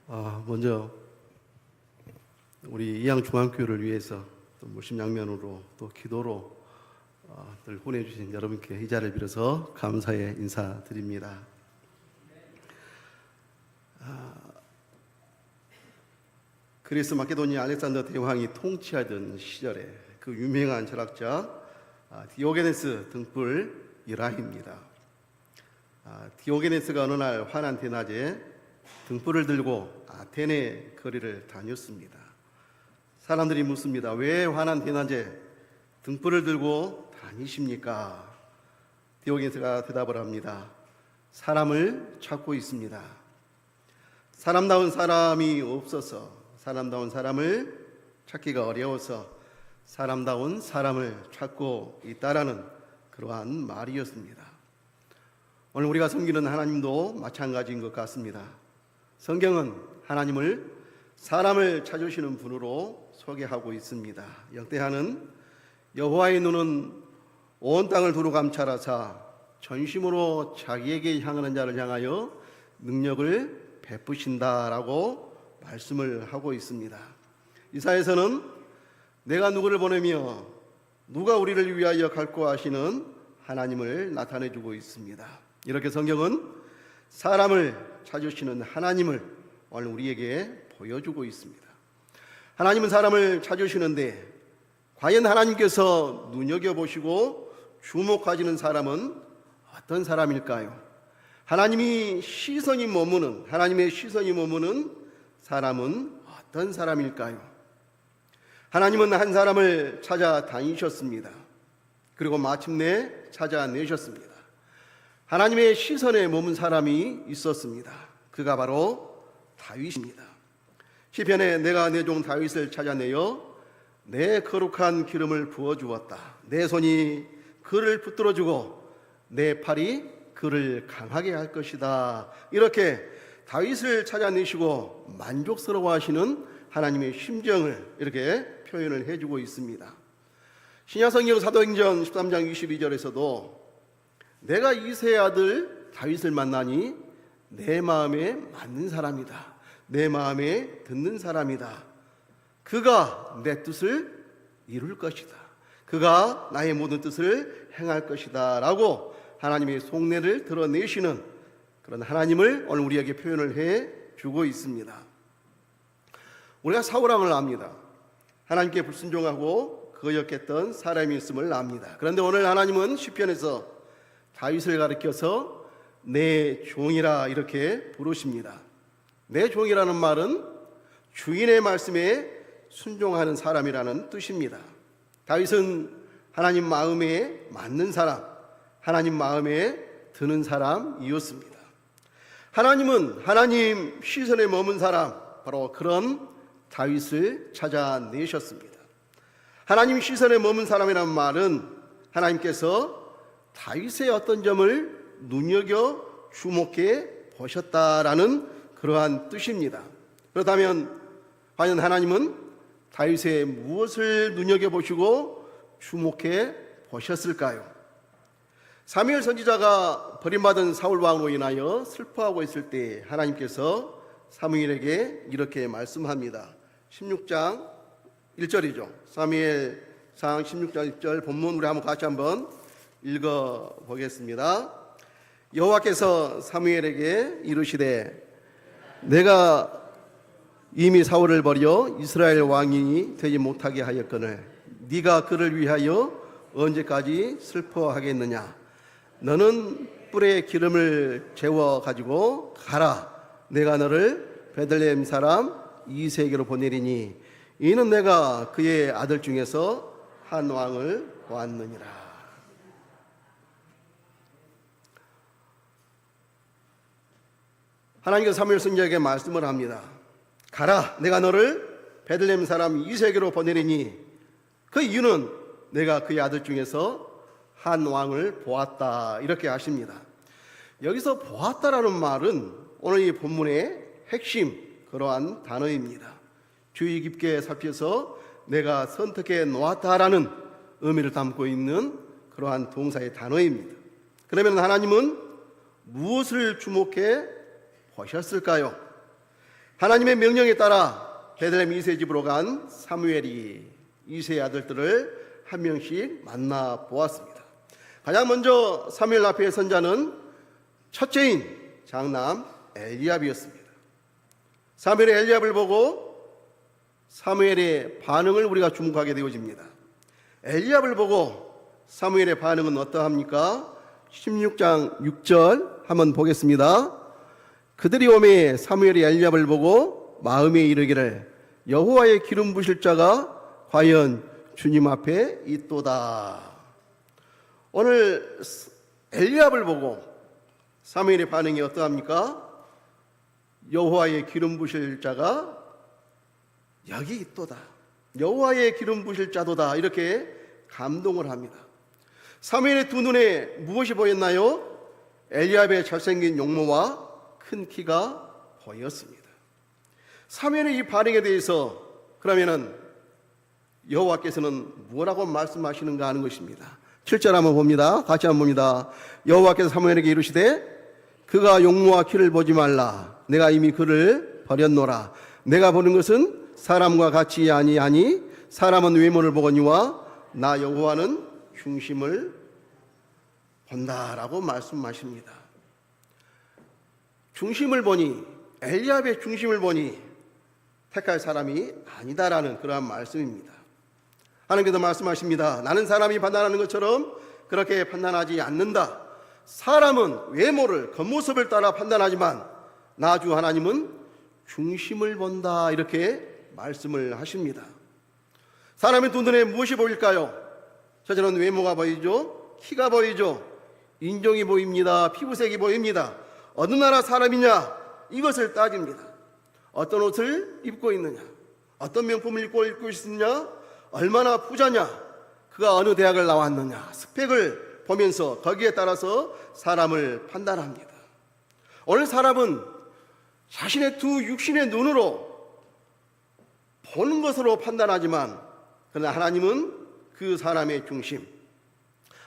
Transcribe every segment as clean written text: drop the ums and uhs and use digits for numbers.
먼저 우리 이양중앙교회를 위해서 또 물심양면으로 또 기도로 늘 보내주신 여러분께 이 자리를 빌어서 감사의 인사드립니다. 그리스 마케도니아 알렉산더 대왕이 통치하던 시절에 그 유명한 철학자 디오게네스 등불 일화입니다. 디오게네스가 어느 날 환한 대낮에 등불을 들고 아테네 거리를 다녔습니다. 사람들이 묻습니다. 왜 환한 대낮에 등불을 들고 다니십니까? 디오게네스가 대답을 합니다. 사람을 찾고 있습니다. 사람다운 사람이 없어서, 사람다운 사람을 찾기가 어려워서 사람다운 사람을 찾고 있다라는 그러한 말이었습니다. 오늘 우리가 섬기는 하나님도 마찬가지인 것 같습니다. 성경은 하나님을 사람을 찾으시는 분으로 소개하고 있습니다. 역대하는 여호와의 눈은 온 땅을 두루 감찰하사 전심으로 자기에게 향하는 자를 향하여 능력을 베푸신다라고 말씀을 하고 있습니다. 이사야서는 내가 누구를 보내며 누가 우리를 위하여 갈고 하시는 하나님을 나타내주고 있습니다. 이렇게 성경은 사람을 찾으시는 하나님을 오늘 우리에게 보여주고 있습니다. 하나님은 사람을 찾으시는데 과연 하나님께서 눈여겨보시고 주목하시는 사람은 어떤 사람일까요? 하나님의 시선이 머무는 사람은 어떤 사람일까요? 하나님은 한 사람을 찾아다니셨습니다. 그리고 마침내 찾아내셨습니다. 하나님의 시선에 머문 사람이 있었습니다. 그가 바로 다윗입니다. 시편에 내가 내 종 다윗을 찾아내어 내 거룩한 기름을 부어주었다. 내 손이 그를 붙들어주고 내 팔이 그를 강하게 할 것이다. 이렇게 다윗을 찾아내시고 만족스러워하시는 하나님의 심정을 이렇게 표현을 해주고 있습니다. 신약성경 사도행전 13장 22절에서도 내가 이새의 아들 다윗을 만나니 내 마음에 맞는 사람이다. 내 마음에 듣는 사람이다. 그가 내 뜻을 이룰 것이다. 그가 나의 모든 뜻을 행할 것이다 라고 하나님의 속내를 드러내시는 그런 하나님을 오늘 우리에게 표현을 해주고 있습니다. 우리가 사울왕을 압니다. 하나님께 불순종하고 거역했던 사람이 있음을 압니다. 그런데 오늘 하나님은 시편에서 다윗을 가리켜서 내 종이라 이렇게 부르십니다. 내 종이라는 말은 주인의 말씀에 순종하는 사람이라는 뜻입니다. 다윗은 하나님 마음에 맞는 사람, 하나님 마음에 드는 사람이었습니다. 하나님은 하나님 시선에 머문 사람, 바로 그런 다윗을 찾아내셨습니다. 하나님 시선에 머문 사람이라는 말은 하나님께서 다윗의 어떤 점을 눈여겨 주목해 보셨다라는 그러한 뜻입니다. 그렇다면 과연 하나님은 다윗의 무엇을 눈여겨보시고 주목해 보셨을까요? 사무엘 선지자가 버림받은 사울 왕으로 인하여 슬퍼하고 있을 때 하나님께서 사무엘에게 이렇게 말씀합니다. 16장 1절이죠. 사무엘상 16장 1절 본문 우리 같이 한번 읽어보겠습니다. 여호와께서 사무엘에게 이르시되 내가 이미 사울을 버려 이스라엘 왕이 되지 못하게 하였거늘 네가 그를 위하여 언제까지 슬퍼하겠느냐? 너는 뿔에 기름을 재워 가지고 가라. 내가 너를 베들레헴 사람 이새에게로 보내리니 이는 내가 그의 아들 중에서 한 왕을 보았느니라. 하나님께서 사무엘 선지자에게 말씀을 합니다. 가라, 내가 너를 베들레헴 사람 이새에게로 보내리니 그 이유는 내가 그의 아들 중에서 한 왕을 보았다. 이렇게 하십니다. 여기서 보았다라는 말은 오늘 이 본문의 핵심 그러한 단어입니다. 주의 깊게 살펴서 내가 선택해 놓았다라는 의미를 담고 있는 그러한 동사의 단어입니다. 그러면 하나님은 무엇을 주목해 보셨을까요? 하나님의 명령에 따라 베들레헴 이세 집으로 간 사무엘이 이세의 아들들을 한 명씩 만나 보았습니다. 가장 먼저 사무엘 앞에 선 자는 첫째인 장남 엘리압이었습니다. 사무엘의 엘리압을 보고 사무엘의 반응을 우리가 주목하게 되어집니다. 엘리압을 보고 사무엘의 반응은 어떠합니까? 16장 6절 한번 보겠습니다. 그들이 오매 사무엘이 엘리압을 보고 마음에 이르기를 여호와의 기름 부실 자가 과연 주님 앞에 있도다. 오늘 엘리압을 보고 사무엘의 반응이 어떠합니까? 여호와의 기름 부실 자가 여기 있도다. 여호와의 기름 부실 자도다. 이렇게 감동을 합니다. 사무엘의 두 눈에 무엇이 보였나요? 엘리압의 잘생긴 용모와 큰 키가 보였습니다. 사무엘의 이 반응에 대해서 그러면은 여호와께서는 뭐라고 말씀하시는가 하는 것입니다. 7절 한번 봅니다. 같이 한번 봅니다. 여호와께서 사무엘에게 이르시되 그가 용모와 키를 보지 말라. 내가 이미 그를 버렸노라. 내가 보는 것은 사람과 같이 아니하니 사람은 외모를 보거니와 나 여호와는 중심을 본다라고 말씀하십니다. 중심을 보니, 엘리압의 중심을 보니 택할 사람이 아니다라는 그러한 말씀입니다. 하나님께서 말씀하십니다. 나는 사람이 판단하는 것처럼 그렇게 판단하지 않는다. 사람은 외모를, 겉모습을 따라 판단하지만 나 주 하나님은 중심을 본다. 이렇게 말씀을 하십니다. 사람의 두 눈에 무엇이 보일까요? 첫째는 외모가 보이죠. 키가 보이죠. 인종이 보입니다. 피부색이 보입니다. 어느 나라 사람이냐 이것을 따집니다. 어떤 옷을 입고 있느냐, 어떤 명품을 입고 있느냐, 얼마나 부자냐, 그가 어느 대학을 나왔느냐, 스펙을 보면서 거기에 따라서 사람을 판단합니다. 오늘 사람은 자신의 두 육신의 눈으로 보는 것으로 판단하지만 그러나 하나님은 그 사람의 중심,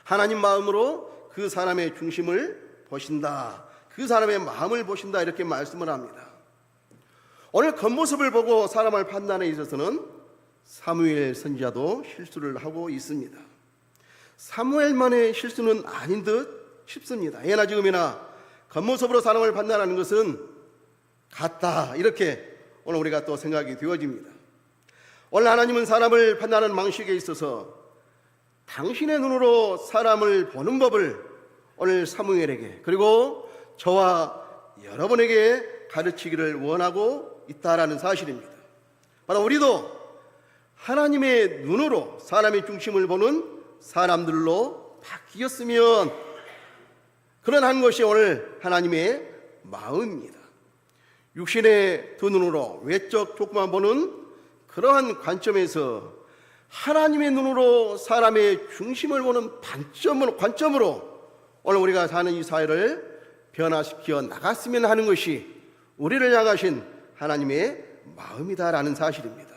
하나님 마음으로 그 사람의 중심을 보신다. 그 사람의 마음을 보신다. 이렇게 말씀을 합니다. 오늘 겉모습을 보고 사람을 판단에 있어서는 사무엘 선지자도 실수를 하고 있습니다. 사무엘만의 실수는 아닌 듯 싶습니다. 예나 지금이나 겉모습으로 사람을 판단하는 것은 같다. 이렇게 오늘 우리가 또 생각이 되어집니다. 오늘 하나님은 사람을 판단하는 방식에 있어서 당신의 눈으로 사람을 보는 법을 오늘 사무엘에게 그리고 저와 여러분에게 가르치기를 원하고 있다라는 사실입니다. 바로 우리도 하나님의 눈으로 사람의 중심을 보는 사람들로 바뀌었으면 그런 것이 오늘 하나님의 마음입니다. 육신의 두 눈으로 외적 조건만 보는 그러한 관점에서 하나님의 눈으로 사람의 중심을 보는 관점으로 오늘 우리가 사는 이 사회를 변화시켜 나갔으면 하는 것이 우리를 향하신 하나님의 마음이다라는 사실입니다.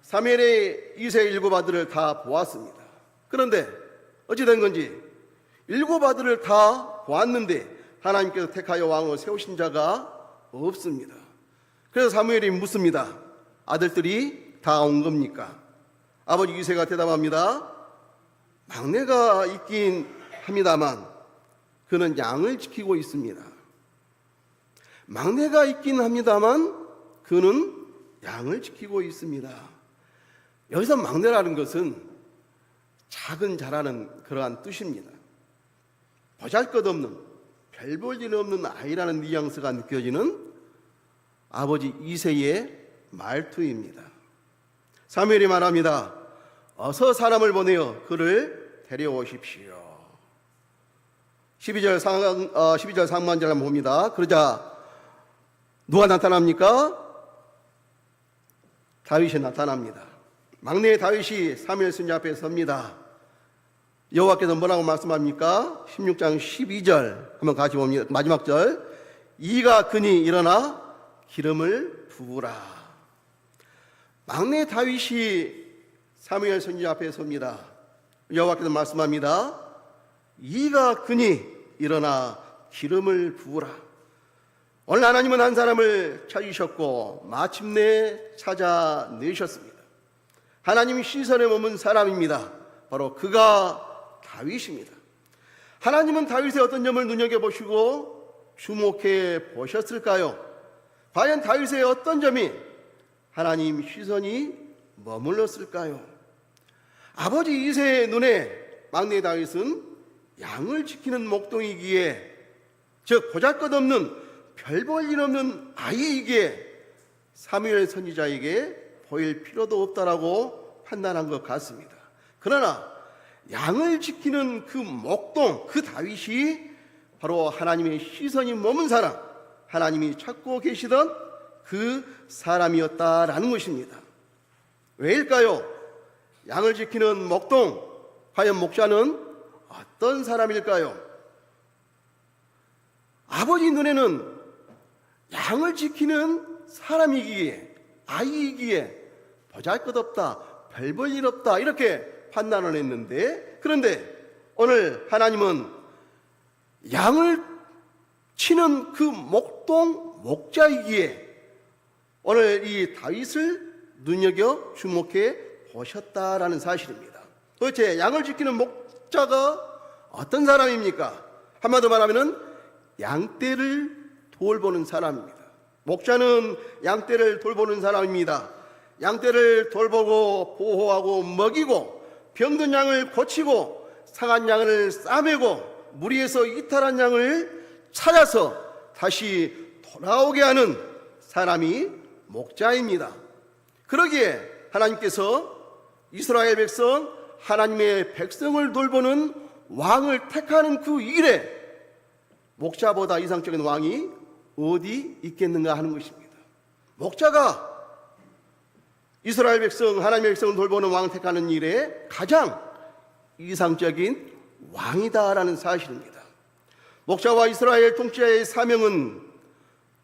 사무엘의 이세 일곱 아들을 다 보았습니다. 그런데 어찌 된 건지 일곱 아들을 다 보았는데 하나님께서 택하여 왕으로 세우신 자가 없습니다. 그래서 사무엘이 묻습니다. 아들들이 다 온 겁니까? 아버지 이세가 대답합니다. 막내가 있긴 합니다만 그는 양을 지키고 있습니다. 막내가 있긴 합니다만 그는 양을 지키고 있습니다. 여기서 막내라는 것은 작은 자라는 그러한 뜻입니다. 보잘것없는 별 볼 일 없는 아이라는 뉘앙스가 느껴지는 아버지 이세의 말투입니다. 사무엘이 말합니다. 어서 사람을 보내어 그를 데려오십시오. 12절 상반절 한번 봅니다. 그러자 누가 나타납니까? 다윗이 나타납니다. 막내 다윗이 사무엘 선지자 앞에 섭니다. 여호와께서 뭐라고 말씀합니까? 16장 12절 한번 같이 봅니다. 마지막 절. 이가 그니 일어나 기름을 부으라. 막내 다윗이 사무엘 선지자 앞에 섭니다. 여호와께서 말씀합니다. 이가 그니 일어나 기름을 부으라. 오늘 하나님은 한 사람을 찾으셨고 마침내 찾아내셨습니다. 하나님 시선에 머문 사람입니다. 바로 그가 다윗입니다. 하나님은 다윗의 어떤 점을 눈여겨보시고 주목해 보셨을까요? 과연 다윗의 어떤 점이 하나님 시선이 머물렀을까요? 아버지 이새의 눈에 막내 다윗은 양을 지키는 목동이기에, 즉 보잘것없는 별 볼 일 없는 아이이기에 사무엘 선지자에게 보일 필요도 없다라고 판단한 것 같습니다. 그러나 양을 지키는 그 목동, 그 다윗이 바로 하나님의 시선이 머문 사람, 하나님이 찾고 계시던 그 사람이었다라는 것입니다. 왜일까요? 양을 지키는 목동, 과연 목자는 어떤 사람일까요? 아버지 눈에는 양을 지키는 사람이기에, 아이이기에 보잘것없다, 별 볼 일 없다 이렇게 판단을 했는데, 그런데 오늘 하나님은 양을 치는 그 목동 목자이기에 오늘 이 다윗을 눈여겨 주목해 보셨다라는 사실입니다. 도대체 양을 지키는 목자가 어떤 사람입니까? 한마디로 말하면 양떼를 돌보는 사람입니다. 목자는 양떼를 돌보는 사람입니다. 양떼를 돌보고 보호하고 먹이고 병든 양을 고치고 상한 양을 싸매고 무리에서 이탈한 양을 찾아서 다시 돌아오게 하는 사람이 목자입니다. 그러기에 하나님께서 이스라엘 백성, 하나님의 백성을 돌보는 왕을 택하는 그 일에 목자보다 이상적인 왕이 어디 있겠는가 하는 것입니다. 목자가 이스라엘 백성, 하나님의 백성을 돌보는 왕을 택하는 일에 가장 이상적인 왕이다라는 사실입니다. 목자와 이스라엘 통치자의 사명은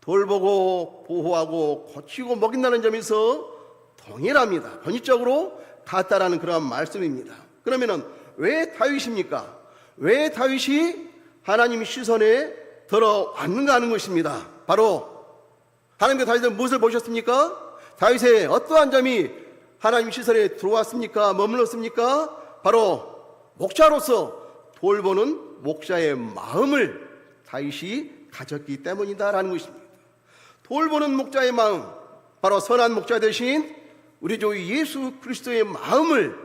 돌보고 보호하고 고치고 먹인다는 점에서 동일합니다. 본질적으로 같다라는 그러한 말씀입니다. 그러면 왜 다윗입니까? 왜 다윗이 하나님 시선에 들어왔는가 하는 것입니다. 바로 하나님께서 다윗은 무엇을 보셨습니까? 다윗의 어떠한 점이 하나님 시선에 들어왔습니까? 머물렀습니까? 바로 목자로서 돌보는 목자의 마음을 다윗이 가졌기 때문이다라는 것입니다. 돌보는 목자의 마음, 바로 선한 목자 대신 우리 주 예수 그리스도의 마음을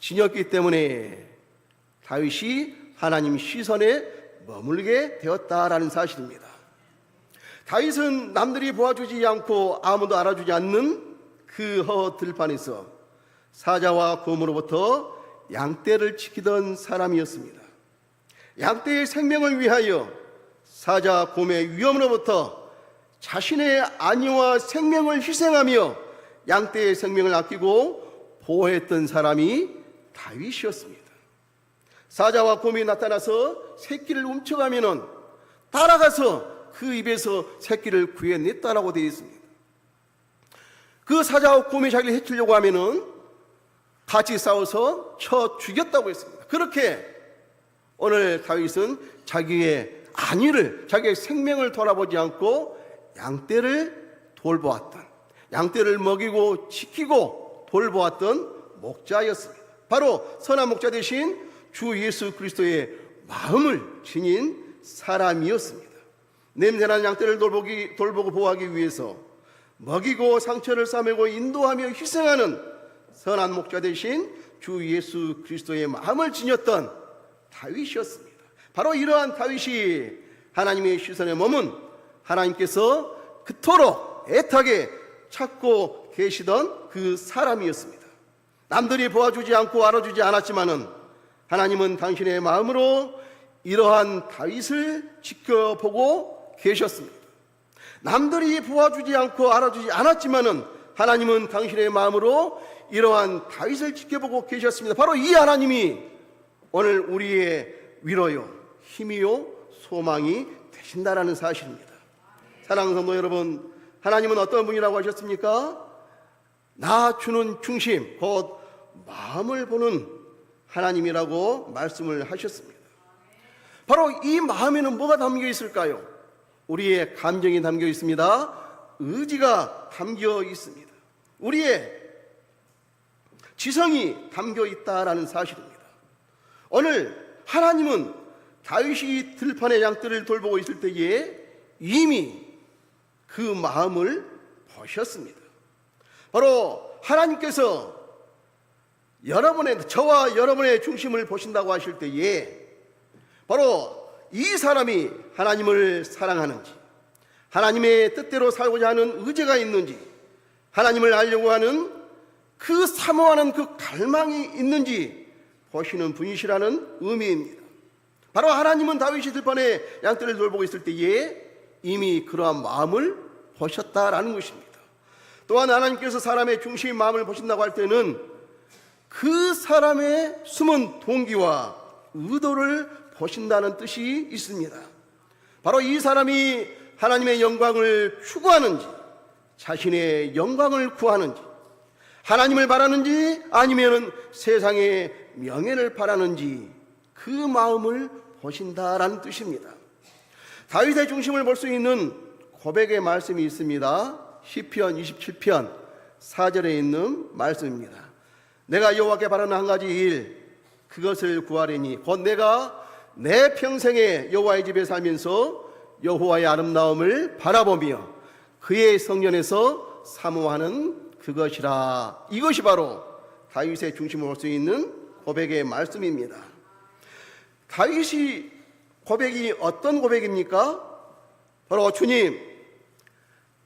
지녔기 때문에 다윗이 하나님 시선에 머물게 되었다라는 사실입니다. 다윗은 남들이 보아주지 않고 아무도 알아주지 않는 그 허들판에서 사자와 곰으로부터 양떼를 지키던 사람이었습니다. 양떼의 생명을 위하여 사자, 곰의 위험으로부터 자신의 안위와 생명을 희생하며 양떼의 생명을 아끼고 보호했던 사람이 다윗이었습니다. 사자와 곰이 나타나서 새끼를 훔쳐가면은 따라가서 그 입에서 새끼를 구해냈다라고 되어 있습니다. 그 사자와 곰이 자기를 해치려고 하면은 같이 싸워서 쳐 죽였다고 했습니다. 그렇게 오늘 다윗은 자기의 안위를, 자기의 생명을 돌아보지 않고 양떼를 돌보았던, 양떼를 먹이고 지키고 돌보았던 목자였습니다. 바로 선한 목자 대신 주 예수 그리스도의 마음을 지닌 사람이었습니다. 냄새나는 양떼를 돌보고 보호하기 위해서 먹이고 상처를 싸매고 인도하며 희생하는 선한 목자 대신 주 예수 그리스도의 마음을 지녔던 다윗이었습니다. 바로 이러한 다윗이 하나님의 시선에 머문 하나님께서 그토록 애타게 찾고 계시던 그 사람이었습니다. 남들이 보아주지 않고 알아주지 않았지만은 하나님은 당신의 마음으로 이러한 다윗을 지켜보고 계셨습니다. 남들이 보아주지 않고 알아주지 않았지만은 하나님은 당신의 마음으로 이러한 다윗을 지켜보고 계셨습니다. 바로 이 하나님이 오늘 우리의 위로요, 힘이요, 소망이 되신다라는 사실입니다. 사랑하는 성도 여러분, 하나님은 어떤 분이라고 하셨습니까? 나 주는 중심, 곧 마음을 보는 하나님이라고 말씀을 하셨습니다. 바로 이 마음에는 뭐가 담겨 있을까요? 우리의 감정이 담겨 있습니다. 의지가 담겨 있습니다. 우리의 지성이 담겨 있다라는 사실입니다. 오늘 하나님은 다윗이 들판의 양떼를 돌보고 있을 때에 이미 그 마음을 보셨습니다. 바로 하나님께서 저와 여러분의 중심을 보신다고 하실 때에 바로 이 사람이 하나님을 사랑하는지, 하나님의 뜻대로 살고자 하는 의지가 있는지, 하나님을 알려고 하는 그 사모하는 그 갈망이 있는지 보시는 분이시라는 의미입니다. 바로 하나님은 다윗이 들판에 양떼를 돌보고 있을 때에 이미 그러한 마음을 보셨다라는 것입니다. 또한 하나님께서 사람의 중심 마음을 보신다고 할 때는 그 사람의 숨은 동기와 의도를 보신다는 뜻이 있습니다. 바로 이 사람이 하나님의 영광을 추구하는지, 자신의 영광을 구하는지, 하나님을 바라는지 아니면 세상의 명예를 바라는지 그 마음을 보신다라는 뜻입니다. 다윗의 중심을 볼 수 있는 고백의 말씀이 있습니다. 시편 27편 4절에 있는 말씀입니다. 내가 여호와께 바라는 한 가지 일, 그것을 구하리니 곧 내가 내 평생에 여호와의 집에 살면서 여호와의 아름다움을 바라보며 그의 성전에서 사모하는 그것이라. 이것이 바로 다윗의 중심을 볼 수 있는 고백의 말씀입니다. 다윗이 고백이 어떤 고백입니까? 바로 주님,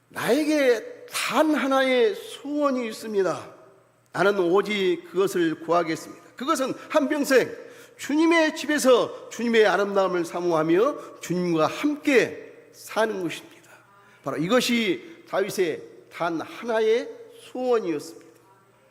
나에게 단 하나의 소원이 있습니다. 나는 오직 그것을 구하겠습니다. 그것은 한평생 주님의 집에서 주님의 아름다움을 사모하며 주님과 함께 사는 것입니다. 바로 이것이 다윗의 단 하나의 소원이었습니다.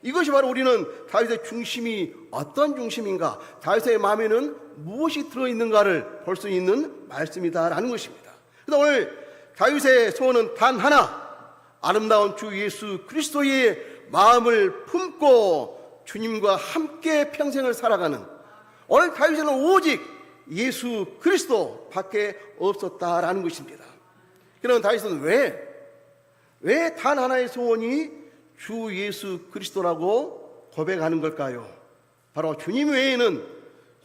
이것이 바로 우리는 다윗의 중심이 어떤 중심인가, 다윗의 마음에는 무엇이 들어있는가를 볼 수 있는 말씀이다라는 것입니다. 그래서 오늘 다윗의 소원은 단 하나, 아름다운 주 예수 그리스도의 마음을 품고 주님과 함께 평생을 살아가는, 오늘 다윗에는 오직 예수 그리스도 밖에 없었다라는 것입니다. 그럼 다윗은 왜 단 하나의 소원이 주 예수 그리스도라고 고백하는 걸까요? 바로 주님 외에는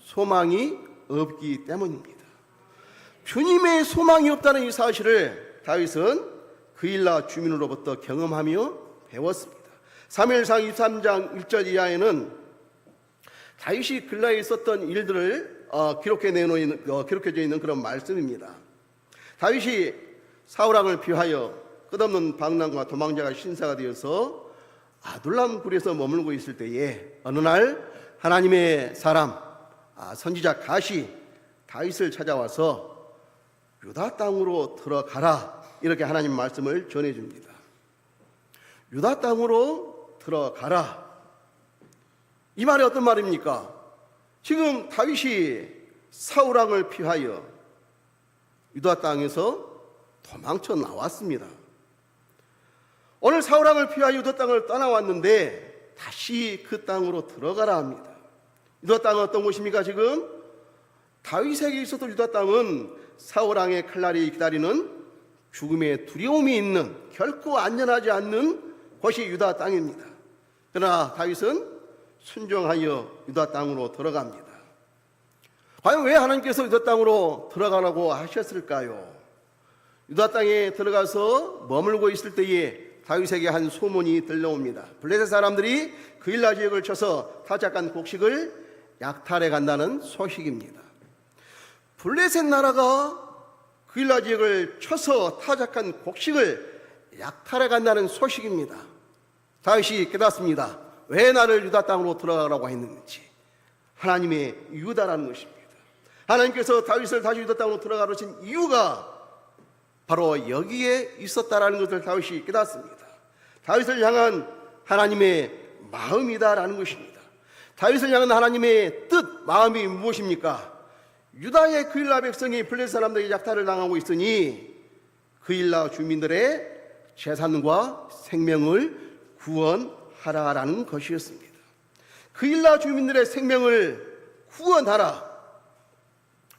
소망이 없기 때문입니다. 주님의 소망이 없다는 이 사실을 다윗은 그일라 주민으로부터 경험하며 배웠습니다. 사무엘상 23장 1절 이하에는 다윗이 근라에 있었던 일들을 기록해져 있는 그런 말씀입니다. 다윗이 사울왕을 피하여 끝없는 방랑과 도망자가 신사가 되어서 아둘람 굴에서 머물고 있을 때에 어느 날 하나님의 사람 선지자 갓이 다윗을 찾아와서 유다 땅으로 들어가라, 이렇게 하나님 말씀을 전해줍니다. 유다 땅으로 들어가라, 이 말이 어떤 말입니까? 지금 다윗이 사울왕을 피하여 유다 땅에서 도망쳐 나왔습니다. 오늘 사울왕을 피하여 유다 땅을 떠나왔는데 다시 그 땅으로 들어가라 합니다. 유다 땅은 어떤 곳입니까? 지금 다윗에게 있었던 유다 땅은 사울왕의 칼날이 기다리는 죽음의 두려움이 있는, 결코 안전하지 않는 곳이 유다 땅입니다. 그러나 다윗은 순종하여 유다 땅으로 들어갑니다. 과연 왜 하나님께서 유다 땅으로 들어가라고 하셨을까요? 유다 땅에 들어가서 머물고 있을 때에 다윗에게 한 소문이 들려옵니다. 블레셋 사람들이 그일라 지역을 쳐서 타작한 곡식을 약탈해 간다는 소식입니다. 블레셋 나라가 그일라 지역을 쳐서 타작한 곡식을 약탈해 간다는 소식입니다. 다윗이 깨닫습니다. 왜 나를 유다 땅으로 들어가라고 했는지. 하나님의 유다라는 것입니다. 하나님께서 다윗을 다시 유다 땅으로 들어가라 하신 이유가 바로 여기에 있었다라는 것을 다윗이 깨닫습니다. 다윗을 향한 하나님의 마음이다라는 것입니다. 다윗을 향한 하나님의 뜻, 마음이 무엇입니까? 유다의 그일라 백성이 블레셋 사람들에게 약탈을 당하고 있으니 그일라 주민들의 재산과 생명을 구원하라라는 것이었습니다. 그일라 주민들의 생명을 구원하라,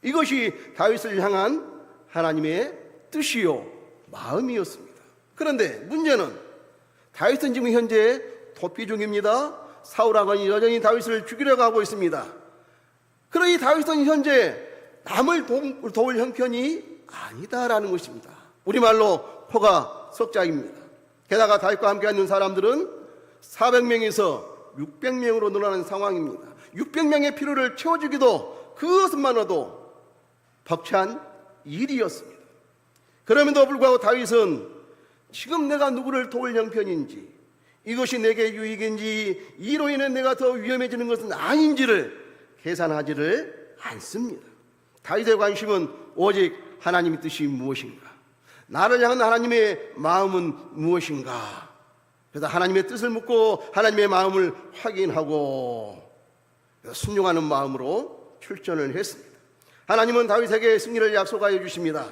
이것이 다윗을 향한 하나님의 뜻이요 마음이었습니다. 그런데 문제는 다윗은 지금 현재 도피 중입니다. 사울왕은 여전히 다윗을 죽이려고 하고 있습니다. 그러니 다윗은 현재 남을 도울 형편이 아니다라는 것입니다. 우리말로 포가 석작입니다. 게다가 다윗과 함께 있는 사람들은 400명에서 600명으로 늘어나는 상황입니다. 600명의 필요를 채워주기도 그것만으로도 벅찬 일이었습니다. 그럼에도 불구하고 다윗은 지금 내가 누구를 도울 형편인지, 이것이 내게 유익인지, 이로 인해 내가 더 위험해지는 것은 아닌지를 계산하지를 않습니다. 다윗의 관심은 오직 하나님의 뜻이 무엇인가, 나를 향한 하나님의 마음은 무엇인가. 그래서 하나님의 뜻을 묻고 하나님의 마음을 확인하고 순종하는 마음으로 출전을 했습니다. 하나님은 다윗에게 승리를 약속하여 주십니다.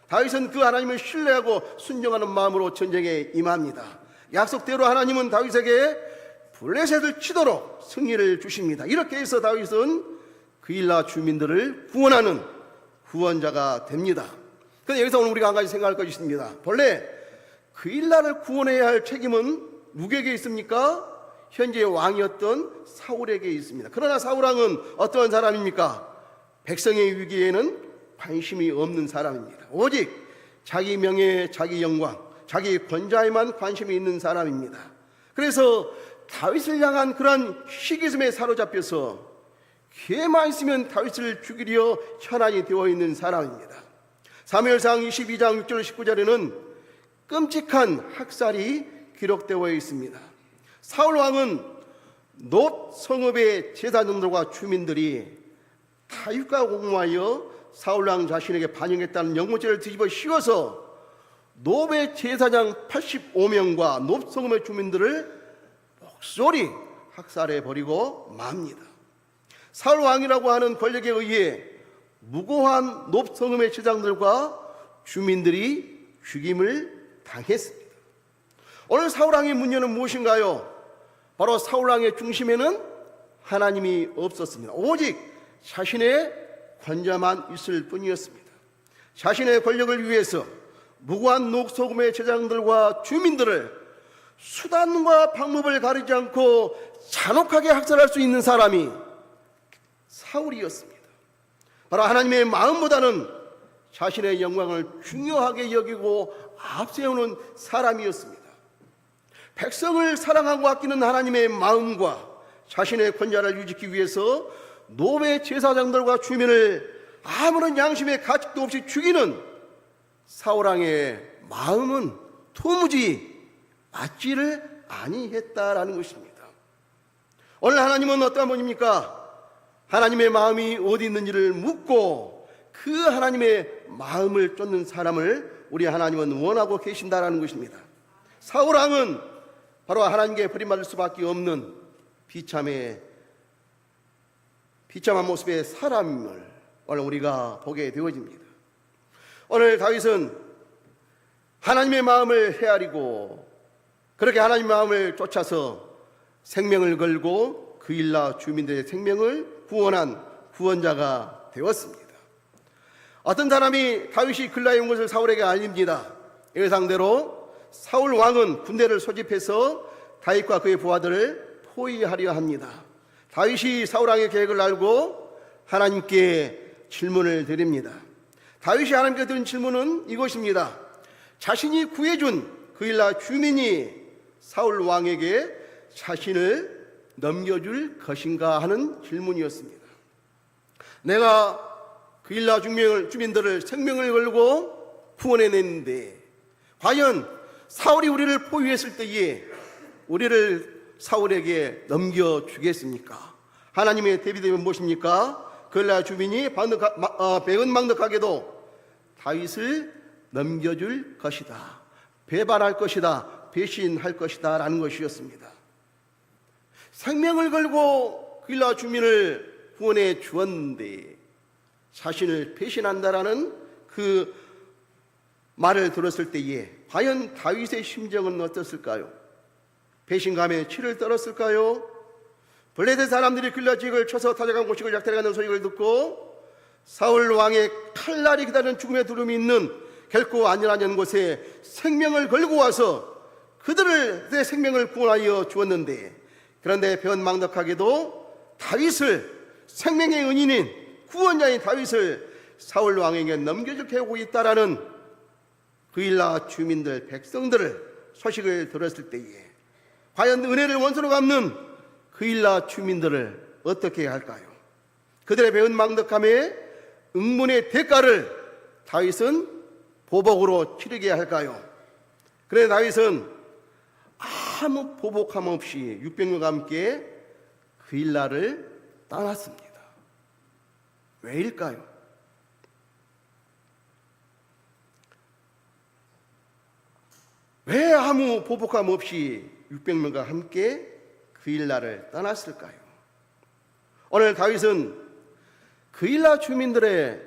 다윗은 그 하나님을 신뢰하고 순종하는 마음으로 전쟁에 임합니다. 약속대로 하나님은 다윗에게 블레셋을 치도록 승리를 주십니다. 이렇게 해서 다윗은 그일라 주민들을 구원하는 구원자가 됩니다. 그런데 여기서 오늘 우리가 한 가지 생각할 것이 있습니다. 본래 그일라를 구원해야 할 책임은 누구에게 있습니까? 현재 왕이었던 사울에게 있습니다. 그러나 사울왕은 어떠한 사람입니까? 백성의 위기에는 관심이 없는 사람입니다. 오직 자기 명예, 자기 영광, 자기 권좌에만 관심이 있는 사람입니다. 그래서 다윗을 향한 그런 시기심에 사로잡혀서 기회만 있으면 다윗을 죽이려 혈안이 되어 있는 사람입니다. 사무엘상 22장 6절 19절에는 끔찍한 학살이 기록되어 있습니다. 사울왕은 놋 성읍의 제사장들과 주민들이 다윗과 공모하여 사울왕 자신에게 반영했다는 영모죄를 뒤집어 씌워서 놋의 제사장 85명과 놋 성읍의 주민들을 목소리 학살해 버리고 맙니다. 사울왕이라고 하는 권력에 의해 무고한 놋 성읍의 제사장들과 주민들이 죽임을 당했습니다. 오늘 사울왕의 문제는 무엇인가요? 바로 사울왕의 중심에는 하나님이 없었습니다. 오직 자신의 권좌만 있을 뿐이었습니다. 자신의 권력을 위해서 무고한 녹소금의 제사장들과 주민들을 수단과 방법을 가리지 않고 잔혹하게 학살할 수 있는 사람이 사울이었습니다. 바로 하나님의 마음보다는 자신의 영광을 중요하게 여기고 앞세우는 사람이었습니다. 백성을 사랑하고 아끼는 하나님의 마음과 자신의 권좌를 유지하기 위해서 노베 제사장들과 주민을 아무런 양심의 가책도 없이 죽이는 사울왕의 마음은 도무지 맞지를 아니했다라는 것입니다. 오늘 하나님은 어떠한 분입니까? 하나님의 마음이 어디 있는지를 묻고 그 하나님의 마음을 쫓는 사람을 우리 하나님은 원하고 계신다라는 것입니다. 사울왕은 바로 하나님께 버림받을 수밖에 없는 비참한 모습의 사람을 오늘 우리가 보게 되어집니다. 오늘 다윗은 하나님의 마음을 헤아리고 그렇게 하나님의 마음을 쫓아서 생명을 걸고 그일라 주민들의 생명을 구원한 구원자가 되었습니다. 어떤 사람이 다윗이 글라에 온 것을 사울에게 알립니다. 예상대로 사울 왕은 군대를 소집해서 다윗과 그의 부하들을 포위하려 합니다. 다윗이 사울 왕의 계획을 알고 하나님께 질문을 드립니다. 다윗이 하나님께 드린 질문은 이것입니다. 자신이 구해준 그일라 주민이 사울 왕에게 자신을 넘겨줄 것인가 하는 질문이었습니다. 내가 그일라 주민들을 생명을 걸고 구원해냈는데 과연 사울이 우리를 포위했을 때에 우리를 사울에게 넘겨주겠습니까? 하나님의 대비되면 무엇입니까? 그일라 주민이 배은망덕하게도 다윗을 넘겨줄 것이다, 배반할 것이다, 배신할 것이다 라는 것이었습니다. 생명을 걸고 그일라 주민을 구원해 주었는데 자신을 배신한다라는 그 말을 들었을 때에 과연 다윗의 심정은 어떻을까요? 배신감에 치를 떨었을까요? 블레셋 사람들이 그일라 지역을 쳐서 타작한 곡식을 약탈해가는 소식을 듣고 사울 왕의 칼날이 기다리는 죽음의 두려움이 있는 결코 아니라는 곳에 생명을 걸고 와서 그들을 내 생명을 구원하여 주었는데, 그런데 변망덕하게도 다윗을, 생명의 은인인 구원자인 다윗을 사울 왕에게 넘겨주게 하고 있다라는 그일라 주민들, 백성들을 소식을 들었을 때에 과연 은혜를 원수로 갚는 그일라 주민들을 어떻게 할까요? 그들의 변망덕함에 응문의 대가를 다윗은 보복으로 치르게 할까요? 그래 다윗은 아무 보복함 없이 600명과 함께 그일라를 떠났습니다. 왜일까요? 왜 아무 보복함 없이 600명과 함께 그일라를 떠났을까요? 오늘 다윗은 그일라 주민들의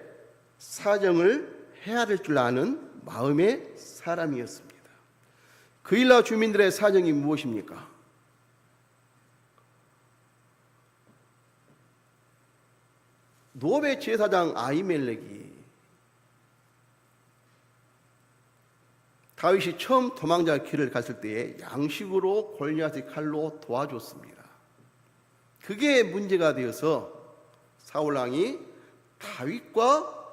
사정을 헤아릴 줄 아는 마음의 사람이었습니다. 그일라 주민들의 사정이 무엇입니까? 노베 제사장 아히멜렉이 다윗이 처음 도망자 길을 갔을 때에 양식으로 골리앗의 칼로 도와줬습니다. 그게 문제가 되어서 사울왕이 다윗과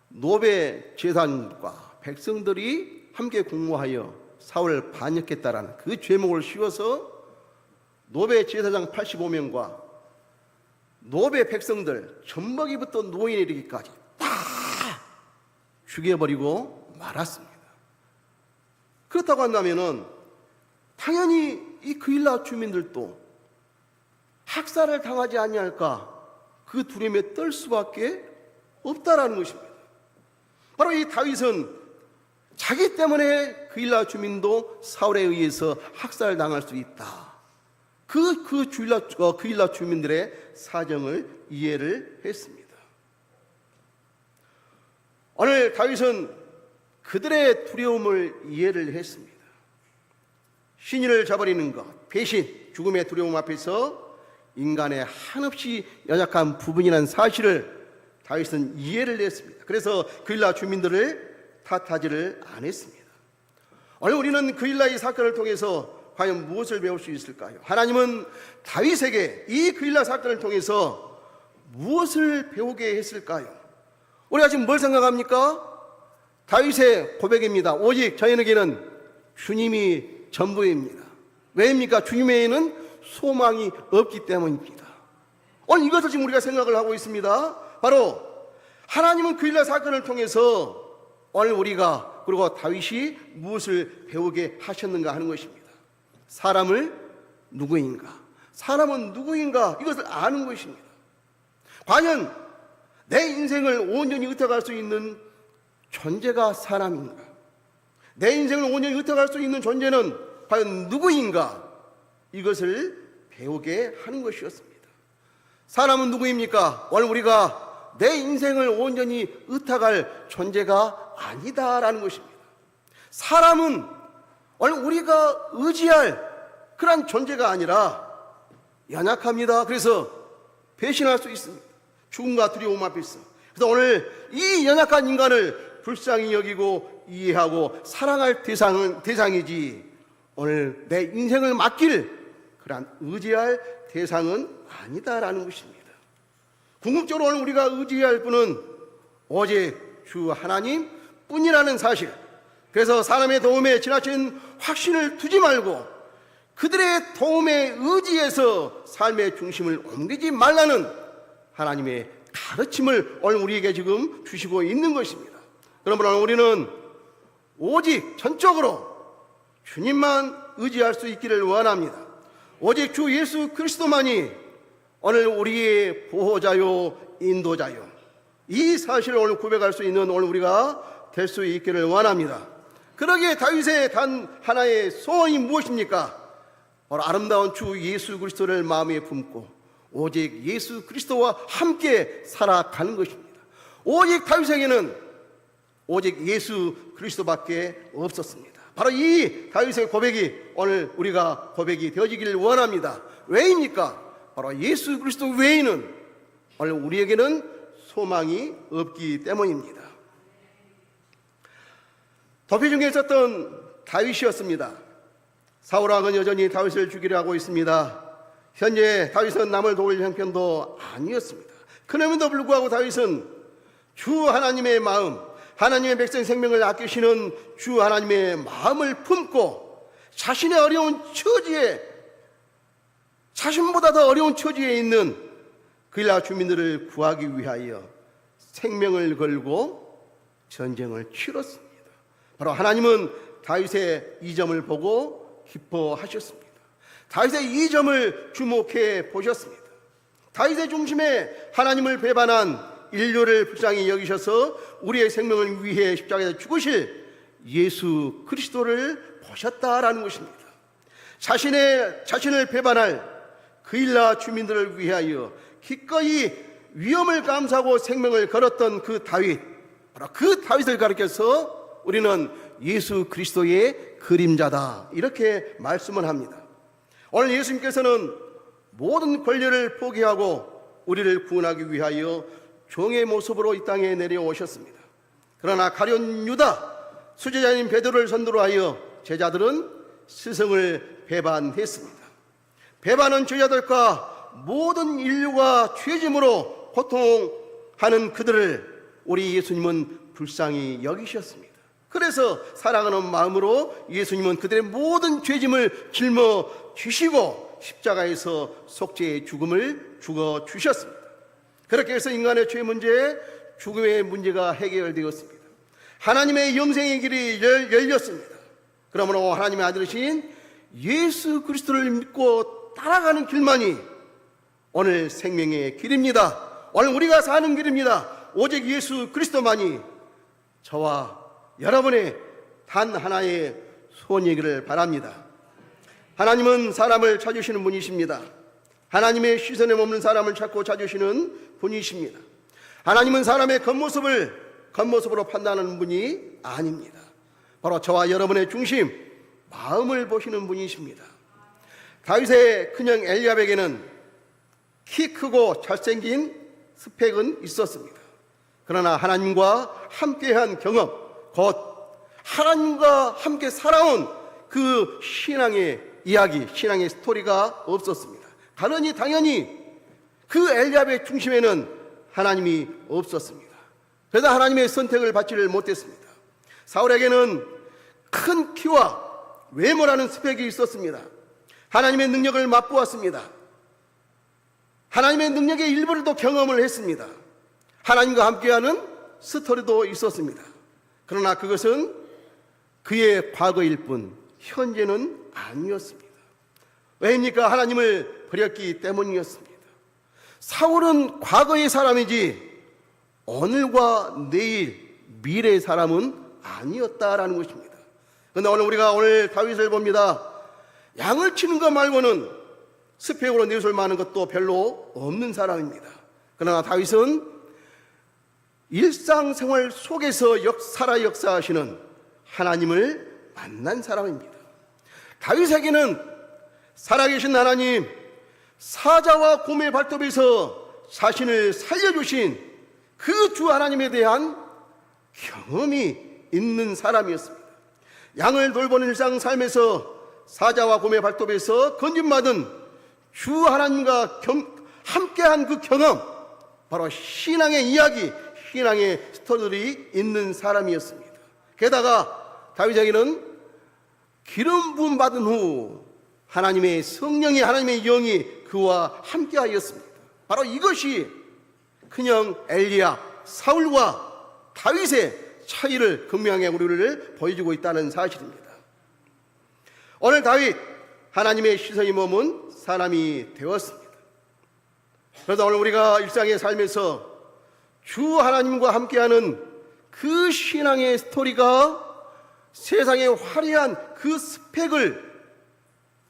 노베 제사장과 백성들이 함께 공모하여 사울을 반역했다라는 그 죄목을 씌워서 노베 제사장 85명과 노베 백성들 젖먹이부터 노인에 이르기까지 다 죽여버리고 말았습니다. 그렇다고 한다면은 당연히 이 그일라 주민들도 학살을 당하지 아니할까 그 두려움에 떨 수밖에 없다라는 것입니다. 바로 이 다윗은 자기 때문에 그일라 주민도 사울에 의해서 학살당할 수 있다. 그일라 주민들의 사정을 이해를 했습니다. 오늘 다윗은 그들의 두려움을 이해를 했습니다. 신의를 저버리는 것, 배신, 죽음의 두려움 앞에서 인간의 한없이 연약한 부분이라는 사실을 다윗은 이해를 했습니다. 그래서 그일라 주민들을 탓하지를 않았습니다. 오늘 우리는 그일라의 사건을 통해서 과연 무엇을 배울 수 있을까요? 하나님은 다윗에게 이 그일라 사건을 통해서 무엇을 배우게 했을까요? 우리가 지금 뭘 생각합니까? 다윗의 고백입니다. 오직 저희에게는 주님이 전부입니다. 왜입니까? 주님 외에는 소망이 없기 때문입니다. 오늘 이것을 지금 우리가 생각을 하고 있습니다. 바로 하나님은 그일라 사건을 통해서 오늘 우리가 그리고 다윗이 무엇을 배우게 하셨는가 하는 것입니다. 사람을 누구인가? 사람은 누구인가? 이것을 아는 것입니다. 과연 내 인생을 온전히 의탁할 수 있는 존재가 사람인가? 내 인생을 온전히 의탁할 수 있는 존재는 과연 누구인가? 이것을 배우게 하는 것이었습니다. 사람은 누구입니까? 오늘 우리가 내 인생을 온전히 의탁할 존재가 아니다라는 것입니다. 사람은 오늘 우리가 의지할 그런 존재가 아니라 연약합니다. 그래서 배신할 수 있습니다. 죽음과 두려움 앞에서. 그래서 오늘 이 연약한 인간을 불쌍히 여기고 이해하고 사랑할 대상이지 오늘 내 인생을 맡길 그러한 의지할 대상은 아니다라는 것입니다. 궁극적으로 오늘 우리가 의지할 분은 오직 주 하나님 뿐이라는 사실. 그래서 사람의 도움에 지나친 확신을 두지 말고 그들의 도움에 의지해서 삶의 중심을 옮기지 말라는 하나님의 가르침을 오늘 우리에게 지금 주시고 있는 것입니다. 그러므로 우리는 오직 전적으로 주님만 의지할 수 있기를 원합니다. 오직 주 예수 그리스도만이 오늘 우리의 보호자요 인도자요, 이 사실을 오늘 고백할 수 있는 오늘 우리가 될 수 있기를 원합니다. 그러기에 다윗의 단 하나의 소원이 무엇입니까? 바로 아름다운 주 예수 그리스도를 마음에 품고 오직 예수 그리스도와 함께 살아가는 것입니다. 오직 다윗에게는 오직 예수 그리스도밖에 없었습니다. 바로 이 다윗의 고백이 오늘 우리가 고백이 되어지기를 원합니다. 왜입니까? 바로 예수 그리스도 외에는 오늘 우리에게는 소망이 없기 때문입니다. 도피 중에 있었던 다윗이었습니다. 사울 왕은 여전히 다윗을 죽이려 하고 있습니다. 현재 다윗은 남을 도울 형편도 아니었습니다. 그럼에도 불구하고 다윗은 주 하나님의 마음, 하나님의 백성 생명을 아끼시는 주 하나님의 마음을 품고 자신의 어려운 처지에, 자신보다 더 어려운 처지에 있는 그일라 주민들을 구하기 위하여 생명을 걸고 전쟁을 치렀습니다. 바로 하나님은 다윗의 이 점을 보고 기뻐하셨습니다. 다윗의 이 점을 주목해 보셨습니다. 다윗의 중심에 하나님을 배반한 인류를 불쌍히 여기셔서 우리의 생명을 위해 십자가에 죽으실 예수 그리스도를 보셨다라는 것입니다. 자신을 배반할 그일라 주민들을 위하여 기꺼이 위험을 감수하고 생명을 걸었던 그 다윗, 바로 그 다윗을 가리켜서 우리는 예수 그리스도의 그림자다, 이렇게 말씀을 합니다. 오늘 예수님께서는 모든 권리를 포기하고 우리를 구원하기 위하여 종의 모습으로 이 땅에 내려오셨습니다. 그러나 가룟 유다, 수제자인 베드로를 선두로 하여 제자들은 스승을 배반했습니다. 배반은 제자들과 모든 인류가 죄짐으로 고통하는 그들을 우리 예수님은 불쌍히 여기셨습니다. 그래서 사랑하는 마음으로 예수님은 그들의 모든 죄짐을 짊어지시고 십자가에서 속죄의 죽음을 죽어주셨습니다. 그렇게 해서 인간의 죄 문제, 죽음의 문제가 해결되었습니다. 하나님의 영생의 길이 열렸습니다. 그러므로 하나님의 아들이신 예수 그리스도를 믿고 따라가는 길만이 오늘 생명의 길입니다. 오늘 우리가 사는 길입니다. 오직 예수 그리스도만이 저와 여러분의 단 하나의 소원이기를 바랍니다. 하나님은 사람을 찾으시는 분이십니다. 하나님의 시선에 머무는 사람을 찾고 찾으시는 분이십니다. 하나님은 사람의 겉모습으로 판단하는 분이 아닙니다. 바로 저와 여러분의 중심, 마음을 보시는 분이십니다. 다윗의 큰형 엘리압에게는 키 크고 잘생긴 스펙은 있었습니다. 그러나 하나님과 함께한 경험, 곧 하나님과 함께 살아온 그 신앙의 이야기, 신앙의 스토리가 없었습니다. 당연히 그 엘리압의 중심에는 하나님이 없었습니다. 그래서 하나님의 선택을 받지를 못했습니다. 사울에게는 큰 키와 외모라는 스펙이 있었습니다. 하나님의 능력을 맛보았습니다. 하나님의 능력의 일부를 또 경험을 했습니다. 하나님과 함께하는 스토리도 있었습니다. 그러나 그것은 그의 과거일 뿐 현재는 아니었습니다. 왜입니까? 하나님을 버렸기 때문이었습니다. 사울은 과거의 사람이지 오늘과 내일 미래의 사람은 아니었다라는 것입니다. 그런데 오늘 다윗을 봅니다. 양을 치는 것 말고는 스펙으로 내세울 만한 것도 별로 없는 사람입니다. 그러나 다윗은 일상생활 속에서 역사하시는 하나님을 만난 사람입니다. 다윗에게는 살아계신 하나님, 사자와 곰의 발톱에서 자신을 살려주신 그 주 하나님에 대한 경험이 있는 사람이었습니다. 양을 돌보는 일상 삶에서 사자와 곰의 발톱에서 건진받은 주 하나님과 함께한 그 경험, 바로 신앙의 이야기, 신앙의 스토리들이 있는 사람이었습니다. 게다가 다윗에게는 기름 부음 받은 후 하나님의 성령이, 하나님의 영이 그와 함께하였습니다. 바로 이것이 큰형 엘리야, 사울과 다윗의 차이를 극명하게 우리를 보여주고 있다는 사실입니다. 오늘 다윗, 하나님의 시선이 머문 사람이 되었습니다. 그래서 오늘 우리가 일상의 삶에서 주 하나님과 함께하는 그 신앙의 스토리가 세상의 화려한 그 스펙을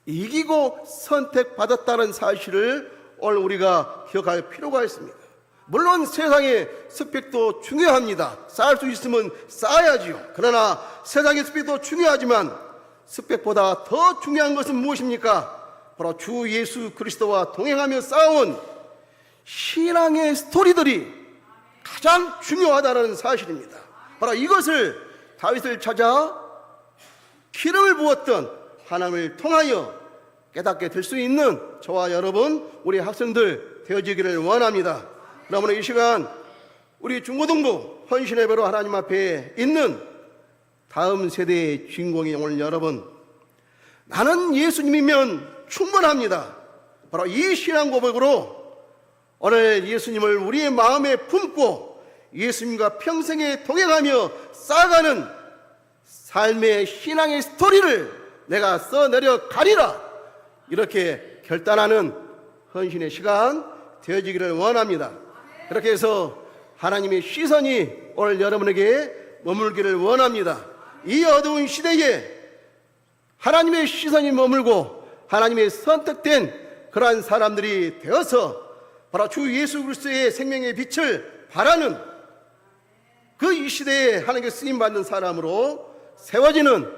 이기고 선택받았다는 사실을 오늘 우리가 기억할 필요가 있습니다. 물론 세상의 스펙도 중요합니다. 쌓을 수 있으면 쌓아야지요. 그러나 세상의 스펙도 중요하지만 스펙보다 더 중요한 것은 무엇입니까? 바로 주 예수 그리스도와 동행하며 쌓아온 신앙의 스토리들이 가장 중요하다는 사실입니다. 바로 이것을 다윗을 찾아 기름을 부었던 하나님을 통하여 깨닫게 될 수 있는 저와 여러분, 우리 학생들 되어지기를 원합니다. 그러므로 이 시간 우리 중고등부 헌신예배로 하나님 앞에 있는 다음 세대의 주인공이 오늘 여러분, 나는 예수님이면 충분합니다. 바로 이 신앙 고백으로 오늘 예수님을 우리의 마음에 품고 예수님과 평생에 동행하며 쌓아가는 삶의 신앙의 스토리를 내가 써내려 가리라, 이렇게 결단하는 헌신의 시간 되어지기를 원합니다. 그렇게 해서 하나님의 시선이 오늘 여러분에게 머물기를 원합니다. 이 어두운 시대에 하나님의 시선이 머물고 하나님의 선택된 그러한 사람들이 되어서 바로 주 예수 그리스도의 생명의 빛을 바라는 그 이 시대에 하나님께 쓰임받는 사람으로 세워지는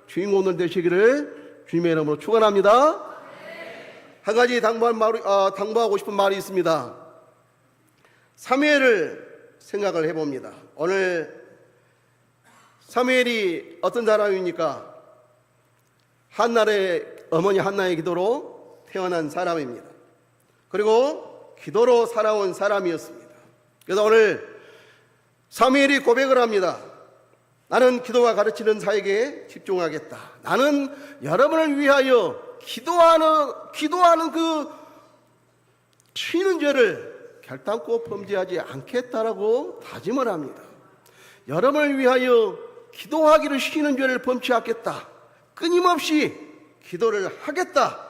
주인공들 되시기를 주님의 이름으로 축원합니다. 한 가지 당부하고 싶은 말이 있습니다. 사무엘을 생각을 해봅니다. 오늘 사무엘이 어떤 사람입니까? 한나의 어머니 한나의 기도로 태어난 사람입니다. 그리고 기도로 살아온 사람이었습니다. 그래서 오늘 사무엘이 고백을 합니다. 나는 기도와 가르치는 사에게 집중하겠다. 나는 여러분을 위하여 기도하는 그 쉬는 죄를 결단코 범죄하지 않겠다라고 다짐을 합니다. 여러분을 위하여 기도하기를 쉬는 죄를 범치 않겠다. 끊임없이 기도를 하겠다.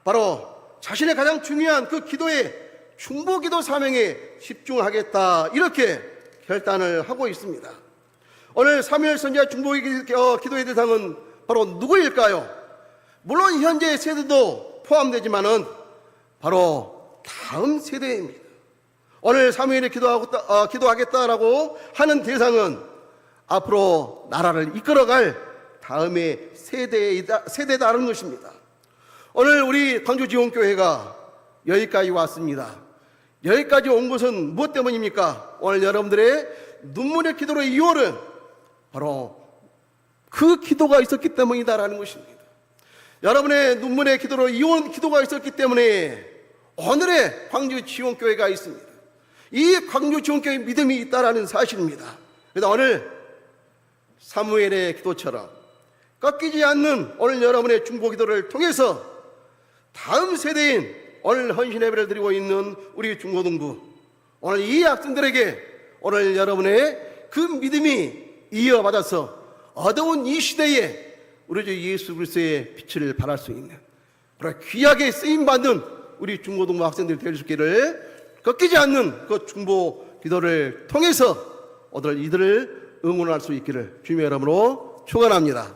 바로 자신의 가장 중요한 그 기도의 중보기도 사명에 집중하겠다. 이렇게 결단을 하고 있습니다. 오늘 사무엘 선지자 중보기도의 대상은 바로 누구일까요? 물론 현재 세대도 포함되지만은 바로 다음 세대입니다. 오늘 사무엘이 기도하겠다라고 하는 대상은 앞으로 나라를 이끌어갈 다음의 세대다라는 것입니다. 오늘 우리 광주지원교회가 여기까지 왔습니다. 여기까지 온 것은 무엇 때문입니까? 오늘 여러분들의 눈물의 기도의 이유는 바로 그 기도가 있었기 때문이다라는 것입니다. 여러분의 눈물의 기도로 이온 기도가 있었기 때문에 오늘의 광주지원교회가 있습니다. 이 광주지원교회 믿음이 있다라는 사실입니다. 그래서 오늘 사무엘의 기도처럼 꺾이지 않는 오늘 여러분의 중보기도를 통해서 다음 세대인 오늘 헌신예배를 드리고 있는 우리 중고등부, 오늘 이 학생들에게 오늘 여러분의 그 믿음이 이어받아서 어두운 이 시대에 우리 주 예수 그리스도의 빛을 발할 수 있는 그런 귀하게 쓰임받는 우리 중고등부 학생들이 될 수 있기를, 꺾이지 않는 그 중보 기도를 통해서 오늘 이들을 응원할 수 있기를 주님의 이름으로 축원합니다.